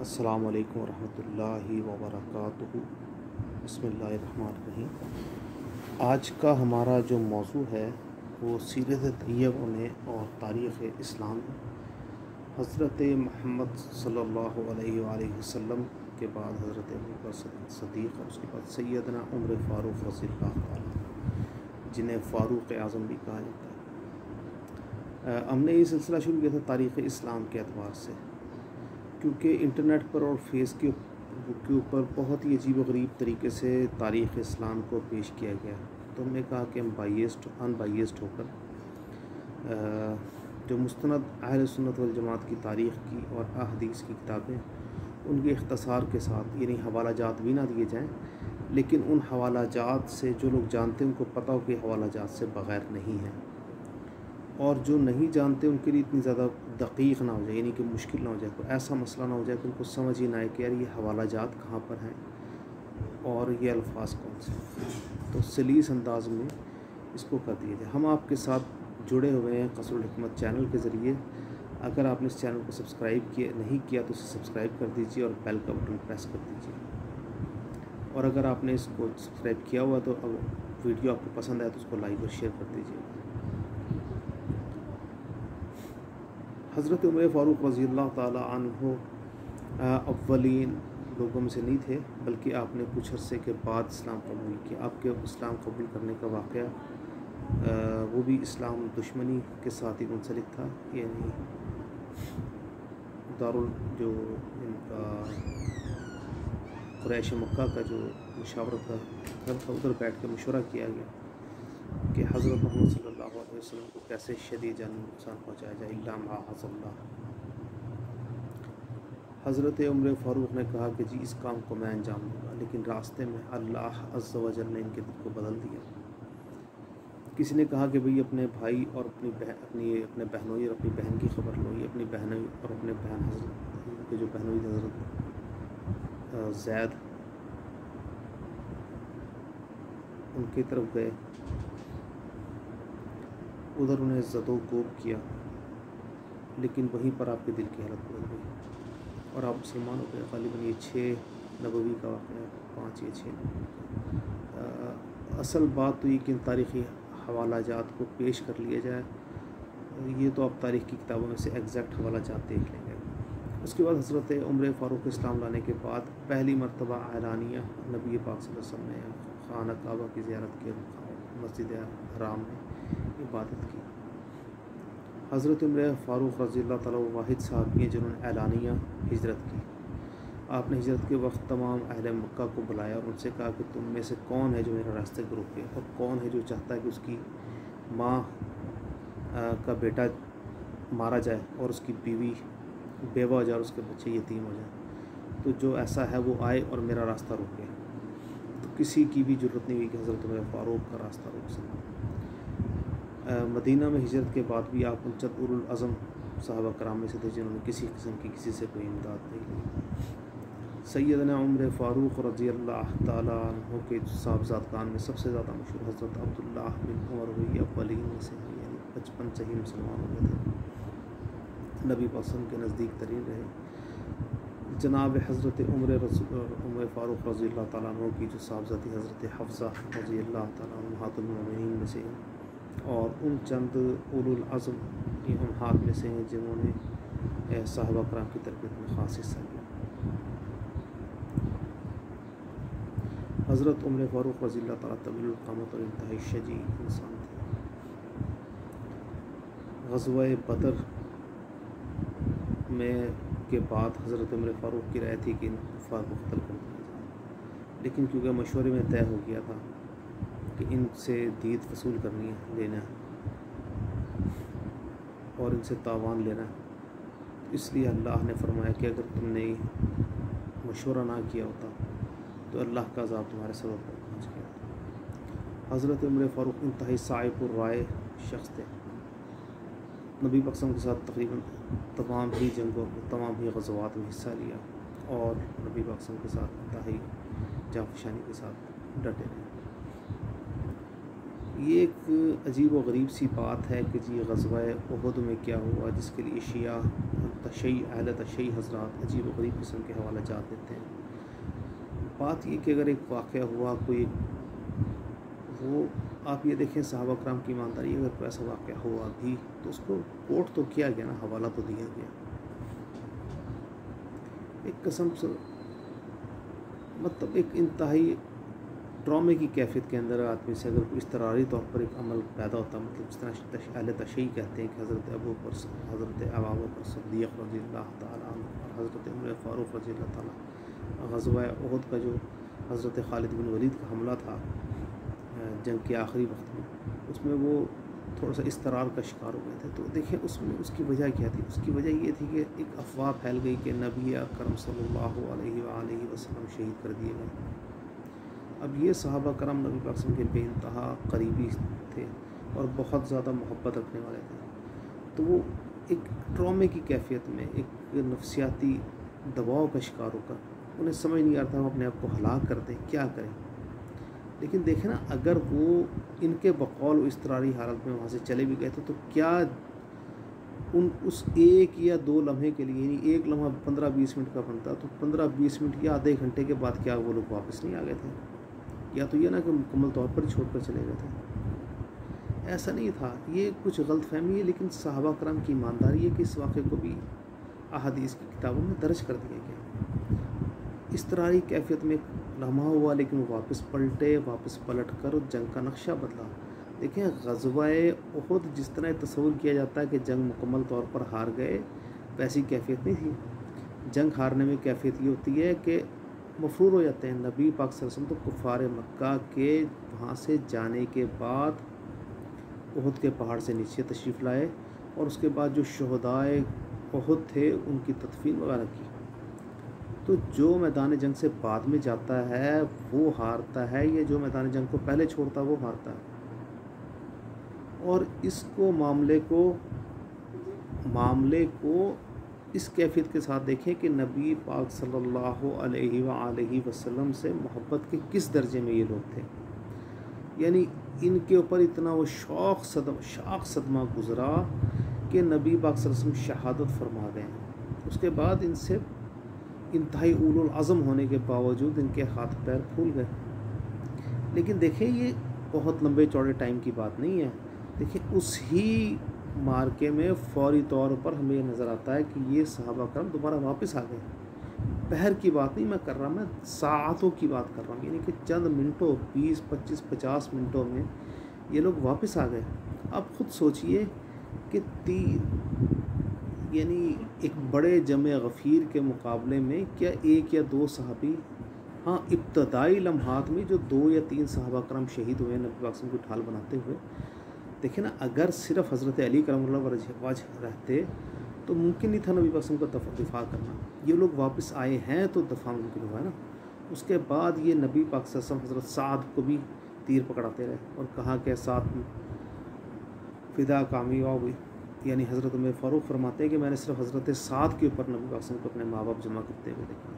السلام علیکم ورحمۃ اللہ وبرکاتہ۔ بسم اللہ الرحمن الرحیم۔ آج کا ہمارا جو موضوع ہے وہ سیرت طیبہ میں اور تاریخ اسلام میں حضرت محمد صلی اللہ علیہ وآلہ وسلم کے بعد حضرت ابوبکر صدیق اور اس کے بعد سیدنا عمر فاروق رضی اللہ تعالیٰ جنہیں فاروق اعظم بھی کہا جاتا ہے۔ ہم نے یہ سلسلہ شروع کیا تھا تاریخ اسلام کے اعتبار سے، کیونکہ انٹرنیٹ پر اور فیس کے اوپر بہت ہی عجیب و غریب طریقے سے تاریخ اسلام کو پیش کیا گیا، تو ہم نے کہا کہ ہم ان بائیسڈ ہو کر جو مستند اہل سنت والجماعت کی تاریخ کی اور احادیث کی کتابیں ان کے اختصار کے ساتھ، یعنی حوالہ جات بھی نہ دیے جائیں، لیکن ان حوالہ جات سے جو لوگ جانتے ہیں ان کو پتہ ہو کہ حوالہ جات سے بغیر نہیں ہیں، اور جو نہیں جانتے ان کے لیے اتنی زیادہ دقیق نہ ہو جائے، یعنی کہ مشکل نہ ہو جائے، کوئی ایسا مسئلہ نہ ہو جائے کہ ان کو سمجھ ہی نہ آئے کہ یار یہ حوالہ جات کہاں پر ہیں اور یہ الفاظ کون سے ہیں، تو سلیس انداز میں اس کو کر دیا جائے۔ ہم آپ کے ساتھ جڑے ہوئے ہیں قصر الحکمت چینل کے ذریعے۔ اگر آپ نے اس چینل کو سبسکرائب نہیں کیا تو اسے سبسکرائب کر دیجیے اور بیل کا بٹن پریس کر دیجیے، اور اگر آپ نے اس کو سبسکرائب کیا ہوا تو ویڈیو آپ کو پسند آئے تو اس کو لائک اور شیئر کر دیجیے۔ حضرت عمر فاروق رضی اللہ تعالیٰ عنہ اولین لوگوں میں سے نہیں تھے، بلکہ آپ نے کچھ عرصے کے بعد اسلام قبول کیا۔ آپ کے اسلام قبول کرنے کا واقعہ وہ بھی اسلام دشمنی کے ساتھ ہی منسلک تھا، یعنی جو ان کا قریش مکہ کا جو مشاورت کا گھر تھا، ادھر بیٹھ کے مشورہ کیا گیا کہ حضرت محمد صلی اللہ علیہ وسلم کو کیسے شدید جانی نقصان پہنچایا جائے، الا ما حفظ اللہ۔ حضرت عمر فاروق نے کہا کہ جی اس کام کو میں انجام دوں گا، لیکن راستے میں اللہ عز و جل نے ان کے دل کو بدل دیا۔ کسی نے کہا کہ بھئی اپنے بھائی اور اپنے بہنوئی اور اپنی بہن کی خبر لو، یہ اپنی بہنوئی اور اپنے بہن حضرت کے جو بہنوئی حضرت زید ان کی طرف گئے، ادھر انہیں زد و کوب کیا، لیکن وہیں پر آپ کے دل کی حالت بدل گئی اور آپ مسلمان ہو گئے۔ غالباً یہ 6 نبوی کا واقعہ ہے، 5 یا 6 نبوی۔ اصل بات تو یہ کہ ان تاریخی حوالہ جات کو پیش کر لیا جائے، یہ تو آپ تاریخ کی کتابوں میں سے ایگزیکٹ حوالہ جات دیکھ لیں گے۔ اس کے بعد حضرت عمر فاروق اسلام لانے کے بعد پہلی مرتبہ اعلانیہ نبی پاک صلی اللہ علیہ وسلم نے خانہ کعبہ کی زیارت کی، مسجد حرام میں عبادت کی۔ حضرت عمر فاروق رضی اللہ تعالیٰ واحد صحابی ہیں جنہوں نے اعلانیہ ہجرت کی۔ آپ نے ہجرت کے وقت تمام اہل مکہ کو بلایا اور ان سے کہا کہ تم میں سے کون ہے جو میرے راستے کو روکے، اور کون ہے جو چاہتا ہے کہ اس کی ماں کا بیٹا مارا جائے اور اس کی بیوی بیوہ ہو جائے اور اس کے بچے یتیم ہو جائیں، تو جو ایسا ہے وہ آئے اور میرا راستہ روکے۔ تو کسی کی بھی ضرورت نہیں ہوئی کہ حضرت عمر فاروق کا راستہ روک سکے۔ مدینہ میں ہجرت کے بعد بھی آپ ان چند اولو العزم صحابہ کرام میں سے تھے جنہوں نے کسی قسم کی کسی سے کوئی امداد نہیں لی۔ سیدنا عمر فاروق رضی اللہ تعالیٰ عنہ کے صاحبزادگان میں سب سے زیادہ مشہور حضرت عبداللہ بن عمر ہوئی اولین میں سے، یعنی 55 سے ہی مسلمان ہوئے تھے، نبی پاک صلی اللہ علیہ وسلم کے نزدیک ترین رہے۔ جناب حضرت عمر فاروق رضی اللہ تعالیٰ عنہ کی جو صاحبزادی حضرت حفصہ رضی اللہ تعالیٰ امہات المومنین میں سے ہیں، اور ان چند اولو العزم کی امہات میں سے ہیں جنہوں نے صحابہ کرام کی تربیت میں خاص حصہ لیا۔ حضرت عمر فاروق رضی اللہ تعالیٰ طویل القامت اور انتہائی شجیع انسان تھے۔ غزوہ بدر میں کے بعد حضرت عمر فاروق کی رائے تھی کہ ان کفار کو قتل کر دیا جائے، لیکن کیونکہ مشورے میں طے ہو گیا تھا کہ ان سے دید وصول کرنی ہے، لینا ہے اور ان سے تاوان لینا ہے، اس لیے اللہ نے فرمایا کہ اگر تم نے مشورہ نہ کیا ہوتا تو اللہ کا عذاب تمہارے سبب پر پہنچ گیا۔ حضرت عمر فاروق انتہائی صائب الرائے شخص تھے۔ نبی پاک صلی اللہ علیہ وسلم کے ساتھ تقریباً تمام ہی جنگوں میں، تمام ہی غزوات میں حصہ لیا، اور نبی پاک صلی اللہ علیہ وسلم کے ساتھ انتہائی جانفشانی کے ساتھ ڈٹے رہے۔ یہ ایک عجیب و غریب سی بات ہے کہ جی غزوہ احد میں کیا ہوا، جس کے لیے شیعہ اہل تشیع حضرات عجیب و غریب قسم کے حوالہ جات دیتے ہیں۔ بات یہ کہ اگر ایک واقعہ ہوا کوئی، وہ آپ یہ دیکھیں صحابہ کرام کی ایمانداری، اگر کوئی ایسا واقعہ ہوا بھی تو اس کو کوٹ تو کیا گیا نا، حوالہ تو دیا گیا۔ ایک قسم سے مطلب ایک انتہائی ڈرامے کی کیفیت کے اندر آدمی سے اگر اس اضطراری طور پر ایک عمل پیدا ہوتا، مطلب جس طرح اہل تشیع کہتے ہیں کہ حضرت حضرت ابو بکر صدیق رضی اللہ تعالیٰ عنہ اور حضرت عمر فاروق رضی اللہ تعالیٰ، غزوہ احد کا جو حضرت خالد بن ولید کا حملہ تھا جنگ کے آخری وقت میں، اس میں وہ تھوڑا سا اضطرار کا شکار ہو گئے تھے۔ تو دیکھیں اس میں اس کی وجہ کیا تھی؟ اس کی وجہ یہ تھی کہ ایک افواہ پھیل گئی کہ نبی اکرم صلی اللہ علیہ وآلہ وسلم شہید کر دیے گئے۔ اب یہ صحابہ کرام نبی پاک صلی اللہ علیہ وسلم کے بے انتہا قریبی تھے اور بہت زیادہ محبت رکھنے والے تھے، تو وہ ایک ڈرامے کی کیفیت میں ایک نفسیاتی دباؤ کا شکار ہو کر انہیں سمجھ نہیں آتا ہم اپنے آپ کو ہلاک کر دیں، کیا کریں۔ لیکن دیکھیں نا، اگر وہ ان کے بقول و اضطراری حالت میں وہاں سے چلے بھی گئے تھے تو کیا اس ایک یا دو لمحے کے لیے، یعنی ایک لمحہ 15-20 منٹ کا بنتا تو 15-20 منٹ یا آدھے گھنٹے کے بعد کیا وہ لوگ واپس نہیں آ گئے تھے؟ یا تو یہ نا کہ مکمل طور پر چھوڑ کر چلے گئے تھے؟ ایسا نہیں تھا، یہ کچھ غلط فہمی ہے، لیکن صحابہ کرام کی ایمانداری ہے کہ اس واقعے کو بھی احادیث کی کتابوں میں درج کر دیا گیا۔ اضطراری کیفیت میں لمحہ ہوا لیکن وہ واپس پلٹ کر جنگ کا نقشہ بدلا۔ دیکھیں غزوہ احد جس طرح تصور کیا جاتا ہے کہ جنگ مکمل طور پر ہار گئے، ویسی کیفیت نہیں تھی۔ جنگ ہارنے میں کیفیت یہ ہوتی ہے کہ مفرور ہو جاتے ہیں۔ نبی پاک صلی اللہ علیہ وسلم تو کفار مکہ کے وہاں سے جانے کے بعد احد کے پہاڑ سے نیچے تشریف لائے اور اس کے بعد جو شہدائے احد تھے ان کی تدفین وغیرہ کی۔ تو جو میدان جنگ سے بعد میں جاتا ہے وہ ہارتا ہے، یا جو میدان جنگ کو پہلے چھوڑتا ہے وہ ہارتا ہے۔ اور اس کو معاملے کو اس کیفیت کے ساتھ دیکھیں کہ نبی پاک صلی اللہ علیہ وآلہ وسلم سے محبت کے کس درجے میں یہ لوگ تھے، یعنی ان کے اوپر اتنا وہ شاق صدمہ گزرا کہ نبی پاک صلی اللہ علیہ وسلم شہادت فرما گئے ہیں۔ اس کے بعد ان سے انتہائی اولو العزم ہونے کے باوجود ان کے ہاتھ پیر پھول گئے۔ لیکن دیکھیں یہ بہت لمبے چوڑے ٹائم کی بات نہیں ہے۔ دیکھیں اس ہی مارکے میں فوری طور پر ہمیں یہ نظر آتا ہے کہ یہ صحابہ کرام دوبارہ واپس آ گئے۔ پہر کی بات نہیں میں کر رہا، میں ساعتوں کی بات کر رہا ہوں، یعنی کہ چند منٹوں 20 25 50 منٹوں میں یہ لوگ واپس آ گئے۔ اب خود سوچئے کہ یعنی ایک بڑے جمع غفیر کے مقابلے میں کیا ایک یا دو صحابی، ہاں ابتدائی لمحات میں جو 2 یا 3 صحابہ کرام شہید ہوئے نبی پاک صلی اللہ علیہ وسلم کو ڈھال بناتے ہوئے، دیکھیں نا اگر صرف حضرت علی کرم اللہ وجہ رہتے تو ممکن نہیں تھا نبی پاک صلی اللہ علیہ وسلم کا دفاع کرنا۔ یہ لوگ واپس آئے ہیں تو دفاع ممکن ہوا ہے نا۔ اس کے بعد یہ نبی پاک صلی اللہ علیہ وسلم حضرت سعد کو بھی تیر پکڑاتے رہے اور کہا کہ سعد فدا کامیاب ہوئی، یعنی حضرت عمر فاروق فرماتے ہیں کہ میں نے صرف حضرت سعد کے اوپر نبی پاک صلی اللہ علیہ وسلم کو اپنے ماں باپ جمع کرتے ہوئے دیکھا۔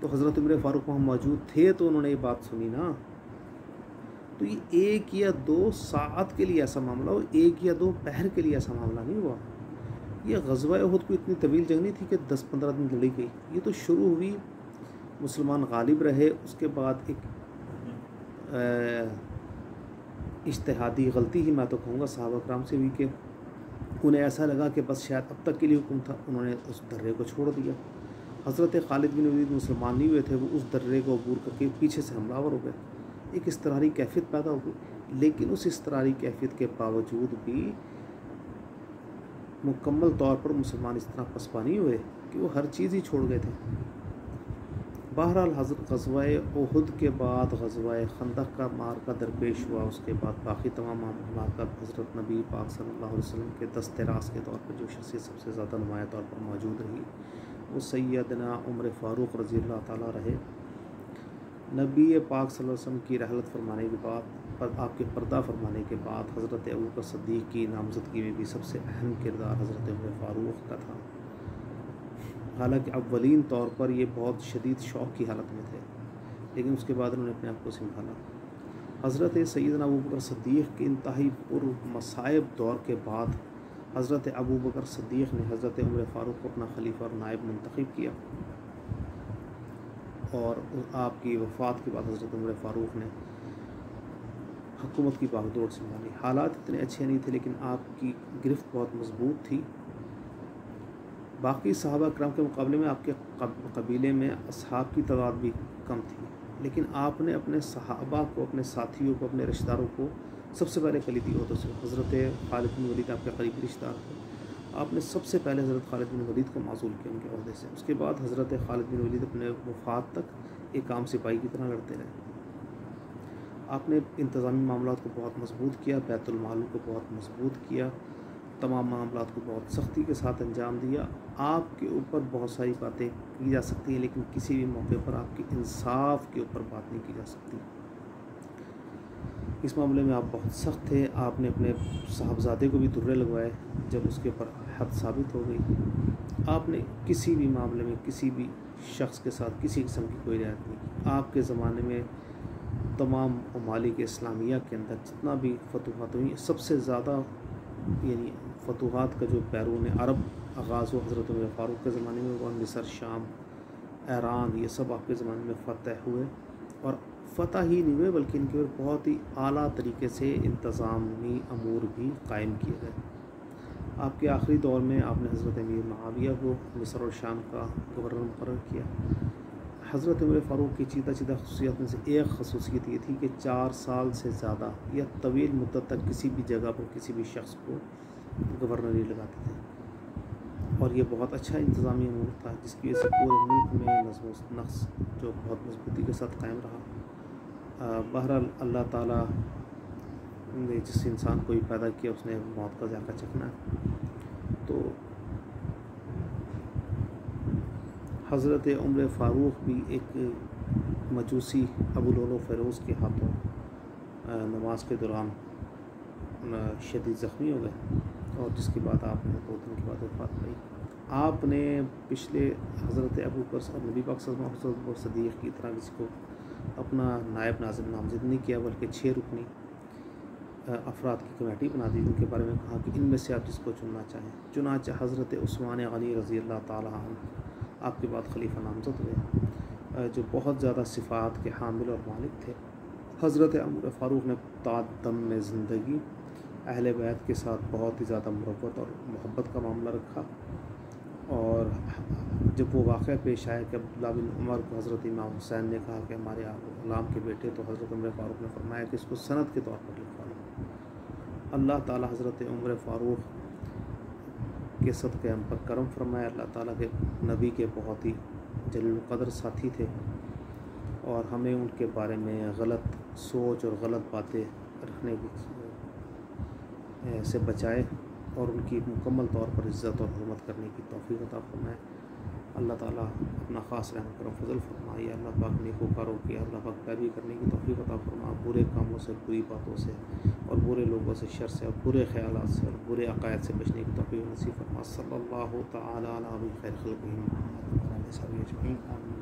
تو حضرت عمر فاروق وہاں موجود تھے تو انہوں نے یہ بات سنی نا۔ تو یہ ایک یا دو ساعت کے لیے ایسا معاملہ ہو، ایک یا دو پہر کے لیے ایسا معاملہ نہیں ہوا۔ یہ غزوہ احد کو اتنی طویل جنگ نہیں تھی کہ 10-15 دن لڑی گئی، یہ تو شروع ہوئی، مسلمان غالب رہے، اس کے بعد ایک اجتہادی غلطی ہی میں تو کہوں گا صحابہ کرام سے بھی کہ انہیں ایسا لگا کہ بس شاید اب تک کے لیے حکم تھا، انہوں نے اس درے کو چھوڑ دیا۔ حضرت خالد بن ولید مسلمان نہیں ہوئے تھے، وہ اس درے کو عبور کر کے پیچھے سے حملہ آور ہو گئے، ایک اضطراری کیفیت پیدا ہو گئی۔ لیکن اس اضطراری کیفیت کے باوجود بھی مکمل طور پر مسلمان اس طرح پسپا نہیں ہوئے کہ وہ ہر چیز ہی چھوڑ گئے تھے۔ بہرحال حضرت غزوہ احد کے بعد غزوہ خندق کا مارکہ درپیش ہوا، اس کے بعد باقی تمام معاملات کا حضرت نبی پاک صلی اللہ علیہ وسلم کے دست راست کے طور پر جو شخصیت سب سے زیادہ نمایاں طور پر موجود رہی وہ سیدنا عمر فاروق رضی اللہ تعالیٰ رہے۔ نبی پاک صلی اللہ علیہ وسلم کی رحلت فرمانے کے بعد، آپ کے پردہ فرمانے کے بعد حضرت ابو بکر صدیق کی نامزدگی میں بھی سب سے اہم کردار حضرت عمر فاروق کا تھا۔ حالانکہ اولین طور پر یہ بہت شدید شوق کی حالت میں تھے، لیکن اس کے بعد انہوں نے اپنے آپ کو سنبھالا۔ حضرت سیدنا ابو بکر صدیق کے انتہائی پر مصائب دور کے بعد حضرت ابو بکر صدیق نے حضرت عمر فاروق کو اپنا خلیفہ اور نائب منتخب کیا، اور آپ کی وفات کے بعد حضرت عمر فاروق نے حکومت کی باغ دوڑ سنبھالی۔ حالات اتنے اچھے نہیں تھے لیکن آپ کی گرفت بہت مضبوط تھی۔ باقی صحابہ کرام کے مقابلے میں آپ کے قبیلے میں اصحاب کی تعداد بھی کم تھی، لیکن آپ نے اپنے صحابہ کو، اپنے ساتھیوں کو، اپنے رشتہ داروں کو سب سے پہلے کلیدی عہدوں سے، حضرت خالد بن ولید آپ کے قریبی رشتہ دار تھے، آپ نے سب سے پہلے حضرت خالد بن ولید کو معزول کیا ان کے عہدے سے۔ اس کے بعد حضرت خالد بن ولید اپنے وفات تک ایک عام سپاہی کی طرح لڑتے رہے۔ آپ نے انتظامی معاملات کو بہت مضبوط کیا، بیت المال کو بہت مضبوط کیا، تمام معاملات کو بہت سختی کے ساتھ انجام دیا۔ آپ کے اوپر بہت ساری باتیں کی جا سکتی ہیں لیکن کسی بھی موقع پر آپ کے انصاف کے اوپر بات نہیں کی جا سکتی۔ اس معاملے میں آپ بہت سخت تھے۔ آپ نے اپنے صاحبزادے کو بھی درے لگوائے جب اس کے اوپر حد ثابت ہو گئی۔ آپ نے کسی بھی معاملے میں کسی بھی شخص کے ساتھ کسی قسم کی کوئی رعایت نہیں کی۔ آپ کے زمانے میں تمام ممالک اسلامیہ کے اندر جتنا بھی فتوحات ہوئی، سب سے زیادہ یعنی فتوحات کا جو بیرون عرب آغاز ہو حضرت عمر فاروق کے زمانے میں، وہ مصر، شام، ایران، یہ سب آپ کے زمانے میں فتح ہوئے، اور فتح ہی نہیں ہوئے بلکہ ان کے اوپر بہت ہی اعلیٰ طریقے سے انتظامی امور بھی قائم کیے گئے۔ آپ کے آخری دور میں آپ نے حضرت امیر معاویہ کو مصر اور شام کا گورنر مقرر کیا۔ حضرت عمر فاروق کی چیدہ خصوصیات میں سے ایک خصوصیت یہ تھی کہ 4 سال سے زیادہ یا طویل مدت تک کسی بھی جگہ پر کسی بھی شخص کو گورنر نہیں لگاتے تھے، اور یہ بہت اچھا انتظامی امور تھا جس کی وجہ سے پورے ملک میں نظم و نسق جو بہت مضبوطی کے ساتھ قائم رہا۔ بہرحال اللہ تعالیٰ نے جس انسان کو بھی پیدا کیا اس نے موت کا ذائقہ چکھنا ہے، تو حضرت عمر فاروق بھی ایک مجوسی ابو لولو فیروز کے ہاتھوں نماز کے دوران شدید زخمی ہو گئے، اور جس کے بعد آپ نے 2 دن کے بعد وفات پائی۔ آپ نے پچھلے حضرت ابو بکر اور نبی پاک صلی اللہ علیہ وسلم صدیق کی طرح کسی کو اپنا نائب نامزد نہیں کیا، بلکہ 6 رکنی افراد کی کمیٹی بنا دی جن کے بارے میں کہا کہ ان میں سے آپ جس کو چننا چاہیں۔ چنانچہ حضرت عثمان غنی رضی اللہ تعالیٰ عنہ آپ کے بعد خلیفہ نامزد ہوئے، جو بہت زیادہ صفات کے حامل اور مالک تھے۔ حضرت عمر فاروق نے دم میں زندگی اہل بیت کے ساتھ بہت ہی زیادہ محبت اور محبت کا معاملہ رکھا، اور جب وہ واقعہ پیش آیا کہ عبداللہ بن عمر کو حضرت امام حسین نے کہا کہ ہمارے غلام کے بیٹے، تو حضرت عمر فاروق نے فرمایا کہ اس کو سند کے طور پر لکھوا لو۔ اللہ تعالیٰ حضرت عمر فاروق کے صدقے ہم پر کرم فرمائے۔ اللہ تعالیٰ کے نبی کے بہت ہی جلیل القدر ساتھی تھے، اور ہمیں ان کے بارے میں غلط سوچ اور غلط باتیں رکھنے سے بچائے، اور ان کی مکمل طور پر عزت اور حرمت کرنے کی توفیق عطا فرمائے۔ اللہ تعالیٰ اپنا خاص رحم کرم فضل فرمائے۔ اللہ پاک نیکوکاروں کی اللہ پاک پیروی کرنے کی توفیق عطا فرما، برے کاموں سے، بری باتوں سے اور برے لوگوں سے، شر سے اور برے خیالات سے اور برے عقائد سے بچنے کی توفیق نصیب فرما۔ صلی اللہ تعالیٰ علی خیر خلقہ محمد و علی آلہ اجمعین۔